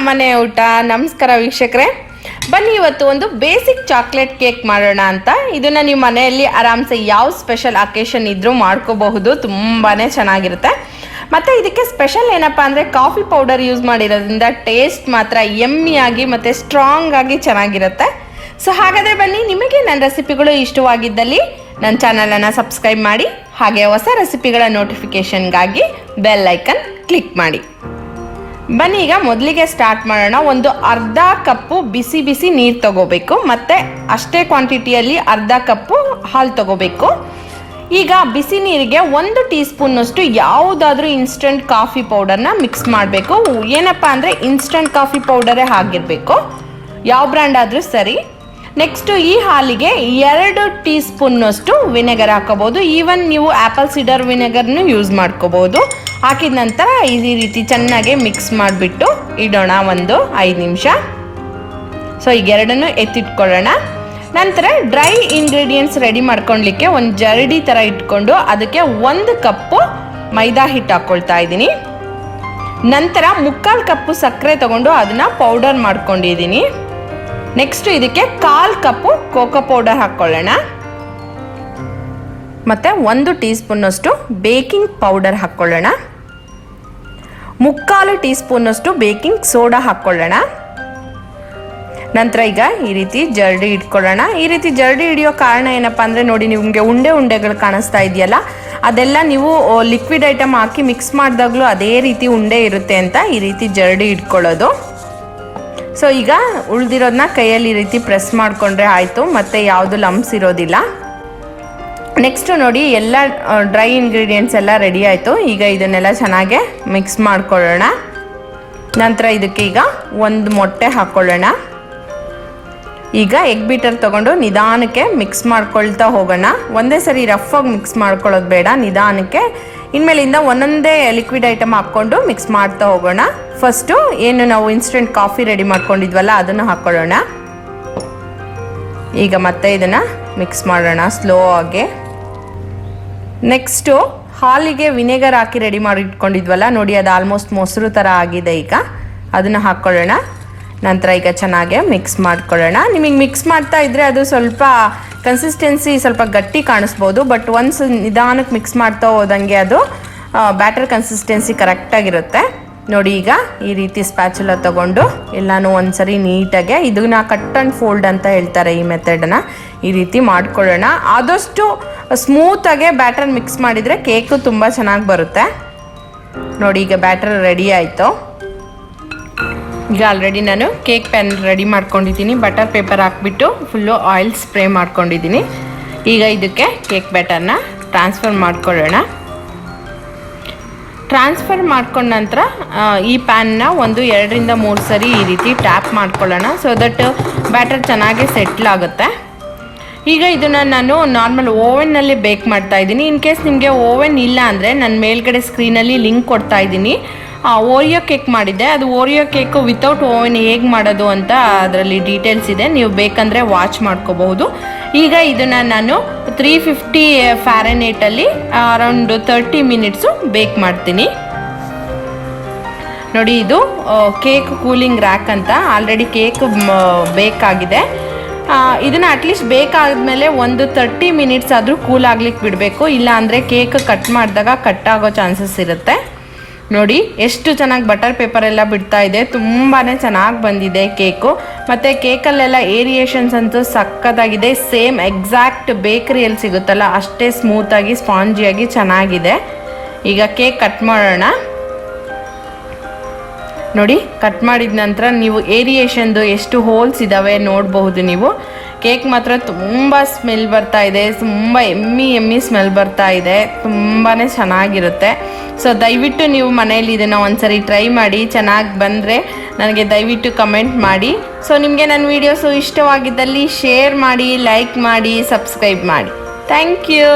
ನಮ್ಮನೆ ಊಟ. ನಮಸ್ಕಾರ ವೀಕ್ಷಕರೇ, ಬನ್ನಿ ಇವತ್ತು ಒಂದು ಬೇಸಿಕ್ ಚಾಕ್ಲೇಟ್ ಕೇಕ್ ಮಾಡೋಣ ಅಂತ. ಇದನ್ನ ನೀವು ಮನೆಯಲ್ಲಿ ಆರಾಮ್ಸೆ ಯಾವ ಸ್ಪೆಷಲ್ ಅಕೇಶನ್ ಇದ್ರೂ ಮಾಡ್ಕೋಬಹುದು, ತುಂಬಾನೇ ಚೆನ್ನಾಗಿರುತ್ತೆ. ಮತ್ತೆ ಇದಕ್ಕೆ ಸ್ಪೆಷಲ್ ಏನಪ್ಪಾ ಅಂದ್ರೆ ಕಾಫಿ ಪೌಡರ್ ಯೂಸ್ ಮಾಡಿರೋದ್ರಿಂದ ಟೇಸ್ಟ್ ಮಾತ್ರ ಯಮ್ಮಿಯಾಗಿ ಮತ್ತೆ ಸ್ಟ್ರಾಂಗ್ ಆಗಿ ಚೆನ್ನಾಗಿರುತ್ತೆ. ಸೊ ಹಾಗಾದ್ರೆ ಬನ್ನಿ, ನಿಮಗೆ ನನ್ನ ರೆಸಿಪಿಗಳು ಇಷ್ಟವಾಗಿದ್ದಲ್ಲಿ ನನ್ನ ಚಾನಲನ್ನು ಸಬ್ಸ್ಕ್ರೈಬ್ ಮಾಡಿ, ಹಾಗೆ ಹೊಸ ರೆಸಿಪಿಗಳ ನೋಟಿಫಿಕೇಶನ್ಗಾಗಿ ಬೆಲ್ ಐಕನ್ ಕ್ಲಿಕ್ ಮಾಡಿ. ಬನ್ನಿ ಈಗ ಮೊದಲಿಗೆ ಸ್ಟಾರ್ಟ್ ಮಾಡೋಣ. ಒಂದು ಅರ್ಧ ಕಪ್ಪು ಬಿಸಿ ಬಿಸಿ ನೀರು ತಗೋಬೇಕು, ಮತ್ತು ಅಷ್ಟೇ ಕ್ವಾಂಟಿಟಿಯಲ್ಲಿ ಅರ್ಧ ಕಪ್ಪು ಹಾಲು ತಗೋಬೇಕು. ಈಗ ಬಿಸಿ ನೀರಿಗೆ 1 ಟೀ ಸ್ಪೂನ್ನಷ್ಟು ಯಾವುದಾದ್ರೂ ಇನ್ಸ್ಟಂಟ್ ಕಾಫಿ ಪೌಡರ್ನ ಮಿಕ್ಸ್ ಮಾಡಬೇಕು. ಏನಪ್ಪ ಅಂದರೆ ಇನ್ಸ್ಟಂಟ್ ಕಾಫಿ ಪೌಡರೇ ಆಗಿರಬೇಕು, ಯಾವ ಬ್ರ್ಯಾಂಡ್ ಆದರೂ ಸರಿ. ನೆಕ್ಸ್ಟು ಈ ಹಾಲಿಗೆ 2 ಟೀ ಸ್ಪೂನ್ನಷ್ಟು ವಿನೆಗರ್ ಹಾಕೋಬೋದು. ಈವನ್ ನೀವು ಆ್ಯಪಲ್ ಸಿಡರ್ ವಿನೆಗರ್ನು ಯೂಸ್ ಮಾಡ್ಕೋಬೋದು. ಹಾಕಿದ ನಂತರ ಈ ರೀತಿ ಚೆನ್ನಾಗಿ ಮಿಕ್ಸ್ ಮಾಡಿಬಿಟ್ಟು ಇಡೋಣ ಒಂದು 5 ನಿಮಿಷ. ಸೊ ಈಗ ಎರಡನ್ನು ಎತ್ತಿಟ್ಕೊಳ್ಳೋಣ. ನಂತರ ಡ್ರೈ ಇಂಗ್ರೀಡಿಯೆಂಟ್ಸ್ ರೆಡಿ ಮಾಡ್ಕೊಳ್ಲಿಕ್ಕೆ ಒಂದು ಜರಡಿ ಥರ ಇಟ್ಕೊಂಡು ಅದಕ್ಕೆ 1 ಕಪ್ಪು ಮೈದಾ ಹಿಟ್ಟು ಹಾಕ್ಕೊಳ್ತಾ ಇದ್ದೀನಿ. ನಂತರ 3/4 ಕಪ್ಪು ಸಕ್ಕರೆ ತಗೊಂಡು ಅದನ್ನು ಪೌಡರ್ ಮಾಡ್ಕೊಂಡಿದ್ದೀನಿ. ನೆಕ್ಸ್ಟ್ ಇದಕ್ಕೆ 1/4 ಕಪ್ಪು ಕೋಕೋ ಪೌಡರ್ ಹಾಕ್ಕೊಳ್ಳೋಣ. ಮತ್ತು 1 ಟೀ ಸ್ಪೂನ್ನಷ್ಟು ಬೇಕಿಂಗ್ ಪೌಡರ್ ಹಾಕ್ಕೊಳ್ಳೋಣ. 3/4 ಟೀ ಸ್ಪೂನ್ನಷ್ಟು ಬೇಕಿಂಗ್ ಸೋಡಾ ಹಾಕ್ಕೊಳ್ಳೋಣ. ನಂತರ ಈಗ ಈ ರೀತಿ ಜರಡಿ ಇಟ್ಕೊಳ್ಳೋಣ. ಈ ರೀತಿ ಜರಡಿ ಹಿಡಿಯೋ ಕಾರಣ ಏನಪ್ಪ ಅಂದರೆ, ನೋಡಿ ನಿಮಗೆ ಉಂಡೆಗಳು ಕಾಣಿಸ್ತಾ ಇದೆಯಲ್ಲ, ಅದೆಲ್ಲ ನೀವು ಲಿಕ್ವಿಡ್ ಐಟಮ್ ಹಾಕಿ ಮಿಕ್ಸ್ ಮಾಡಿದಾಗಲೂ ಅದೇ ರೀತಿ ಉಂಡೆ ಇರುತ್ತೆ ಅಂತ ಈ ರೀತಿ ಜರಡಿ ಇಟ್ಕೊಳ್ಳೋದು. ಸೊ ಈಗ ಉಳಿದಿರೋದನ್ನ ಕೈಯಲ್ಲಿ ಈ ರೀತಿ ಪ್ರೆಸ್ ಮಾಡಿಕೊಂಡ್ರೆ ಆಯಿತು, ಮತ್ತು ಯಾವುದು ಲಂಪ್ಸ್ ಇರೋದಿಲ್ಲ. ನೆಕ್ಸ್ಟು ನೋಡಿ, ಎಲ್ಲ ಡ್ರೈ ಇಂಗ್ರೀಡಿಯೆಂಟ್ಸ್ ಎಲ್ಲ ರೆಡಿ ಆಯಿತು. ಈಗ ಇದನ್ನೆಲ್ಲ ಚೆನ್ನಾಗೆ ಮಿಕ್ಸ್ ಮಾಡ್ಕೊಳ್ಳೋಣ. ನಂತರ ಇದಕ್ಕೆ ಈಗ 1 ಮೊಟ್ಟೆ ಹಾಕ್ಕೊಳ್ಳೋಣ. ಈಗ ಎಗ್ ಬೀಟರ್ ತೊಗೊಂಡು ನಿಧಾನಕ್ಕೆ ಮಿಕ್ಸ್ ಮಾಡ್ಕೊಳ್ತಾ ಹೋಗೋಣ. ಒಂದೇ ಸರಿ ರಫಾಗಿ ಮಿಕ್ಸ್ ಮಾಡ್ಕೊಳ್ಳೋದು ಬೇಡ, ನಿಧಾನಕ್ಕೆ ಇನ್ಮೇಲಿಂದ ಒಂದೊಂದೇ ಲಿಕ್ವಿಡ್ ಐಟಮ್ ಹಾಕ್ಕೊಂಡು ಮಿಕ್ಸ್ ಮಾಡ್ತಾ ಹೋಗೋಣ. ಫಸ್ಟು ಏನು ನಾವು ಇನ್ಸ್ಟೆಂಟ್ ಕಾಫಿ ರೆಡಿ ಮಾಡ್ಕೊಂಡಿದ್ವಲ್ಲ ಅದನ್ನು ಹಾಕ್ಕೊಳ್ಳೋಣ. ಈಗ ಮತ್ತೆ ಇದನ್ನು ಮಿಕ್ಸ್ ಮಾಡೋಣ ಸ್ಲೋ ಆಗಿ. ನೆಕ್ಸ್ಟು ಹಾಲಿಗೆ ವಿನೆಗರ್ ಹಾಕಿ ರೆಡಿ ಮಾಡಿ ಇಟ್ಕೊಂಡಿದ್ವಲ್ಲ, ನೋಡಿ ಅದು ಆಲ್ಮೋಸ್ಟ್ ಮೊಸರು ಥರ ಆಗಿದೆ. ಈಗ ಅದನ್ನು ಹಾಕ್ಕೊಳ್ಳೋಣ. ನಂತರ ಈಗ ಚೆನ್ನಾಗೆ ಮಿಕ್ಸ್ ಮಾಡ್ಕೊಳ್ಳೋಣ. ನಿಮಗೆ ಮಿಕ್ಸ್ ಮಾಡ್ತಾ ಇದ್ದರೆ ಅದು ಸ್ವಲ್ಪ ಕನ್ಸಿಸ್ಟೆನ್ಸಿ ಸ್ವಲ್ಪ ಗಟ್ಟಿ ಕಾಣಿಸ್ಬೋದು, ಬಟ್ ಒನ್ಸ್ ನಿಧಾನಕ್ಕೆ ಮಿಕ್ಸ್ ಮಾಡ್ತಾ ಹೋದಂಗೆ ಅದು ಬ್ಯಾಟರ್ ಕನ್ಸಿಸ್ಟೆನ್ಸಿ ಕರೆಕ್ಟಾಗಿರುತ್ತೆ. ನೋಡಿ ಈಗ ಈ ರೀತಿ ಸ್ಪ್ಯಾಚುಲ ತೊಗೊಂಡು ಎಲ್ಲನೂ ಒಂದ್ಸರಿ ನೀಟಾಗೆ, ಇದನ್ನ ಕಟ್ ಆ್ಯಂಡ್ ಫೋಲ್ಡ್ ಅಂತ ಹೇಳ್ತಾರೆ ಈ ಮೆಥಡನ್ನ, ಈ ರೀತಿ ಮಾಡ್ಕೊಳ್ಳೋಣ. ಆದಷ್ಟು ಸ್ಮೂತಾಗೆ ಬ್ಯಾಟರ್ ಮಿಕ್ಸ್ ಮಾಡಿದರೆ ಕೇಕು ತುಂಬ ಚೆನ್ನಾಗಿ ಬರುತ್ತೆ. ನೋಡಿ ಈಗ ಬ್ಯಾಟರ್ ರೆಡಿ ಆಯಿತು. ಈಗ ಆಲ್ರೆಡಿ ನಾನು ಕೇಕ್ ಪ್ಯಾನ್ ರೆಡಿ ಮಾಡ್ಕೊಂಡಿದ್ದೀನಿ. ಬಟರ್ ಪೇಪರ್ ಹಾಕ್ಬಿಟ್ಟು ಫುಲ್ಲು ಆಯಿಲ್ ಸ್ಪ್ರೇ ಮಾಡ್ಕೊಂಡಿದ್ದೀನಿ. ಈಗ ಇದಕ್ಕೆ ಕೇಕ್ ಬ್ಯಾಟರ್ನ ಟ್ರಾನ್ಸ್ಫರ್ ಮಾಡ್ಕೊಳ್ಳೋಣ. ಟ್ರಾನ್ಸ್ಫರ್ ಮಾಡ್ಕೊಂಡ ನಂತರ ಈ ಪ್ಯಾನ್ನ 2-3 ಸರಿ ಈ ರೀತಿ ಟ್ಯಾಪ್ ಮಾಡ್ಕೊಳ್ಳೋಣ, ಸೊ ದಟ್ ಬ್ಯಾಟರ್ ಚೆನ್ನಾಗಿ ಸೆಟ್ಲ್ ಆಗುತ್ತೆ. ಈಗ ಇದನ್ನು ನಾನು ನಾರ್ಮಲ್ ಓವೆನ್ನಲ್ಲಿ ಬೇಕ್ ಮಾಡ್ತಾ ಇದ್ದೀನಿ. ಇನ್ ಕೇಸ್ ನಿಮಗೆ ಓವೆನ್ ಇಲ್ಲ ಅಂದರೆ ನಾನು ಮೇಲ್ಗಡೆ ಸ್ಕ್ರೀನಲ್ಲಿ ಲಿಂಕ್ ಕೊಡ್ತಾ ಇದ್ದೀನಿ. ಓರಿಯೋ ಕೇಕ್ ಮಾಡಿದ್ದೆ, ಅದು ಓರಿಯೋ ಕೇಕು ವಿತೌಟ್ ಓವೆನ್ ಹೇಗೆ ಮಾಡೋದು ಅಂತ ಅದರಲ್ಲಿ ಡೀಟೇಲ್ಸ್ ಇದೆ, ನೀವು ಬೇಕಂದರೆ ವಾಚ್ ಮಾಡ್ಕೋಬಹುದು. ಈಗ ಇದನ್ನು ನಾನು 350 ಫ್ಯಾರನ್ಹೀಟಲ್ಲಿ ಅರೌಂಡ್ 30 ಮಿನಿಟ್ಸು ಬೇಕ್ ಮಾಡ್ತೀನಿ. ನೋಡಿ ಇದು ಕೇಕ್ ಕೂಲಿಂಗ್ ರ್ಯಾಕ್ ಅಂತ, ಆಲ್ರೆಡಿ ಕೇಕ್ ಬೇಕಾಗಿದೆ. ಇದನ್ನು ಅಟ್ಲೀಸ್ಟ್ ಬೇಕಾದ್ಮೇಲೆ ಒಂದು 30 ಮಿನಿಟ್ಸ್ ಆದರೂ ಕೂಲ್ ಆಗ್ಲಿಕ್ಕೆ ಬಿಡಬೇಕು, ಇಲ್ಲ ಅಂದರೆ ಕೇಕ್ ಕಟ್ ಮಾಡಿದಾಗ ಕಟ್ ಆಗೋ ಚಾನ್ಸಸ್ ಇರುತ್ತೆ. ನೋಡಿ ಎಷ್ಟು ಚೆನ್ನಾಗಿ ಬಟರ್ ಪೇಪರ್ ಎಲ್ಲ ಬಿಡ್ತಾ ಇದೆ, ತುಂಬಾ ಚೆನ್ನಾಗಿ ಬಂದಿದೆ ಕೇಕು. ಮತ್ತು ಕೇಕಲ್ಲೆಲ್ಲ ಏರಿಯೇಷನ್ಸ್ ಅಂತೂ ಸಕ್ಕತ್ತಾಗಿದೆ. ಸೇಮ್ ಎಕ್ಸಾಕ್ಟ್ ಬೇಕರಿಯಲ್ಲಿ ಸಿಗುತ್ತಲ್ಲ ಅಷ್ಟೇ ಸ್ಮೂತಾಗಿ ಸ್ಪಾಂಜಿಯಾಗಿ ಚೆನ್ನಾಗಿದೆ. ಈಗ ಕೇಕ್ ಕಟ್ ಮಾಡೋಣ. ನೋಡಿ ಕಟ್ ಮಾಡಿದ ನಂತರ ನೀವು ಏರಿಯೇಷನ್ದು ಎಷ್ಟು ಹೋಲ್ಸ್ ಇದ್ದಾವೆ ನೋಡಬಹುದು ನೀವು. ಕೇಕ್ ಮಾತ್ರ ತುಂಬ ಸ್ಮೆಲ್ ಬರ್ತಾ ಇದೆ, ತುಂಬ ಎಮ್ಮಿ ಸ್ಮೆಲ್ ಬರ್ತಾ ಇದೆ, ತುಂಬಾ ಚೆನ್ನಾಗಿರುತ್ತೆ. ಸೊ ದಯವಿಟ್ಟು ನೀವು ಮನೆಯಲ್ಲಿ ಇದನ್ನು ಒಂದ್ಸರಿ ಟ್ರೈ ಮಾಡಿ, ಚೆನ್ನಾಗಿ ಬಂದರೆ ನನಗೆ ದಯವಿಟ್ಟು ಕಮೆಂಟ್ ಮಾಡಿ. ಸೊ ನಿಮಗೆ ನನ್ನ ವೀಡಿಯೋಸು ಇಷ್ಟವಾಗಿದ್ದಲ್ಲಿ ಶೇರ್ ಮಾಡಿ, ಲೈಕ್ ಮಾಡಿ, ಸಬ್ಸ್ಕ್ರೈಬ್ ಮಾಡಿ. Thank you.